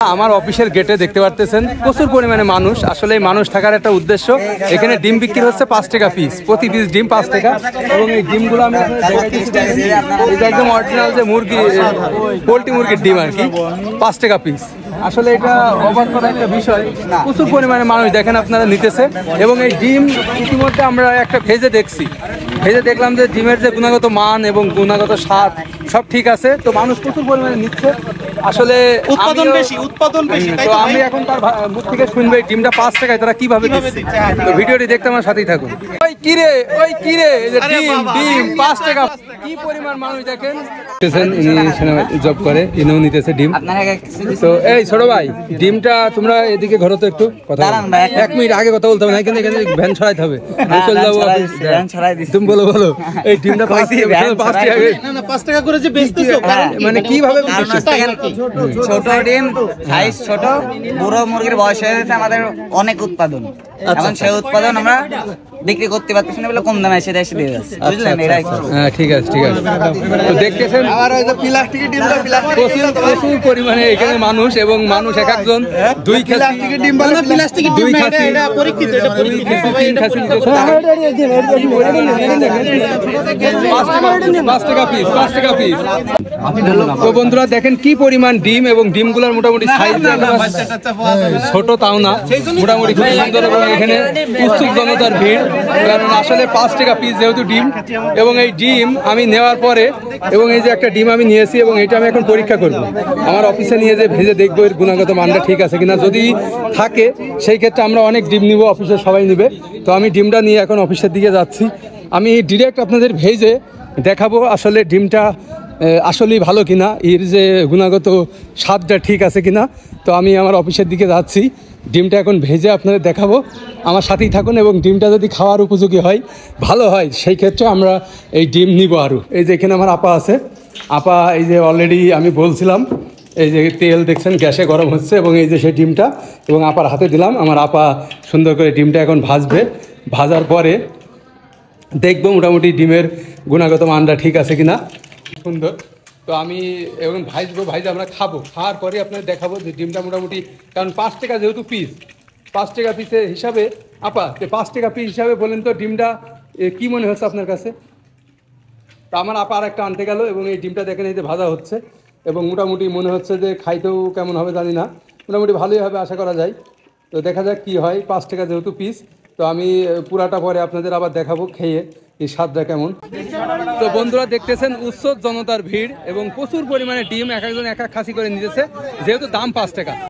আমার অফিসের গেটে দেখতে পারতেছেন প্রচুর পরিমাণে মানুষ। আসলে এই মানুষ থাকার একটা উদ্দেশ্য, এখানে ডিম বিক্রি হচ্ছে 5 টাকা পিস, প্রতি পিস ডিম 5 টাকা। এবং এই ডিমগুলো আমি একদম অরিজিনাল যে মুরগি, পোলট্রি মুরগির ডিম আর কি, 5 টাকা পিস। আসলে এটা অবাক করা একটা বিষয়, প্রচুর পরিমাণে মানুষ দেখেন আপনারা নিতেছে। এবং এই ডিম ইতিমধ্যে আমরা একটা ভেজে দেখলাম যে ডিমের যে গুণগত মান এবং গুণগত স্বাদ সব ঠিক আছে, তো মানুষ প্রচুর পরিমাণে নিচ্ছে। আসলে উৎপাদন বেশি, তো আমি এখন তার মুখ থেকে শুনবো ডিমটা 5 টাকায় তারা কিভাবে দিচ্ছে। তো ভিডিওটি দেখতে আমার সাথেই থাকুন। ওই কিরে ডিম 5 টাকা, কি পরিমাণ মানুষ দেখেন। জব করে ইনিও নিতেছে ডিম। তো এই ছোট ভাই, ডিমটা তোমরা এদিকে ঘরে তো একটু কথা 1 মিনিট আগে কথা বলতে হবে না, এখানে ভ্যান ছড়াইতে হবে। চলে যাবো তুমি বলো এই ডিমটা 5 টাকা করে যে বেচতেছো, মানে কিভাবে ছোট ডিম সাইজ ছোট, বুড়ো মুরগির বয়স হয়ে গেছে, আমাদের অনেক উৎপাদন, এখন সেই উৎপাদন আমরা বিক্রি করতে পারতেছি না বলে কম দামে এসে দিয়ে যাচ্ছে, বুঝলেন? হ্যাঁ ঠিক আছে। তো দেখতেছেন প্রচুর পরিমাণে এখানে মানুষ, এবং মানুষ এক একজন 2 প্লাস্টিকের ডিম, 2 খাসি 5 টাকা পিস। তো বন্ধুরা দেখেন কি পরিমাণ ডিম, এবং ডিমগুলোর মোটামুটি সাইজ ছোট তাও না, মোটামুটি খুব সুন্দর। এবং এখানে উৎসুক জনতার ভিড়, কারণ আসলে 5 টাকা পিস যেহেতু ডিম। এবং এই ডিম আমি নেওয়ার পরে, এবং এই যে একটা ডিম আমি নিয়েছি, এবং এটা আমি এখন পরীক্ষা করব আমার অফিসে নিয়ে যে ভেজে দেখবো এর গুণগত মানটা ঠিক আছে কিনা। যদি থাকে সেই ক্ষেত্রে আমরা অনেক ডিম নিব, অফিসে সবাই নিবে। তো আমি ডিমটা নিয়ে এখন অফিসের দিকে যাচ্ছি। আমি ডিরেক্ট আপনাদের ভেজে দেখাবো আসলে ডিমটা আসলেই ভালো কিনা, এর যে গুণগত স্বাদটা ঠিক আছে কিনা। তো আমি আমার অফিসের দিকে যাচ্ছি, ডিমটা এখন ভেজে আপনাদের দেখাবো, আমার সাথেই থাকুন। এবং ডিমটা যদি খাওয়ার উপযোগী হয়, ভালো হয়, সেই ক্ষেত্রে আমরা এই ডিম নিব আরও। এই যে এখানে আমার আপা আছে, আপা এই যে অলরেডি আমি বলছিলাম, এই যে তেল দেখছেন গ্যাসে গরম হচ্ছে, এবং এই যে সেই ডিমটা এবং আপার হাতে দিলাম। আমার আপা সুন্দর করে ডিমটা এখন ভাজবে, ভাজার পরে দেখবো মোটামুটি ডিমের গুণগত মানটা ঠিক আছে কিনা। সুন্দর। তো আমি এবং ভাইজে আমরা খাবো, খাওয়ার পরে আপনাদের দেখাবো যে ডিমটা মোটামুটি, কারণ 5 টাকা যেহেতু পিস, 5 টাকা পিসের হিসাবে আপা 5 টাকা পিস হিসাবে বলেন তো ডিমটা কি মনে হচ্ছে আপনার কাছে? তো আমার আপা আর একটা আনতে গেল, এবং এই ডিমটা দেখেন এই যে ভাজা হচ্ছে, এবং মোটামুটি মনে হচ্ছে যে খাইতেও কেমন হবে জানি না, মোটামুটি ভালোই হবে আশা করা যায়। তো দেখা যাক কি হয়, 5 টাকা যেহেতু পিস। তো আমি পুরাটা পরে আপনাদের আবার দেখাবো খেয়ে এই স্বাদটা কেমন। তো বন্ধুরা দেখতেছেন উৎসব জনতার ভিড়, এবং প্রচুর পরিমাণে ডিম এক একজন এক এক খাসি করে নিতেছে, যেহেতু দাম 5 টাকা।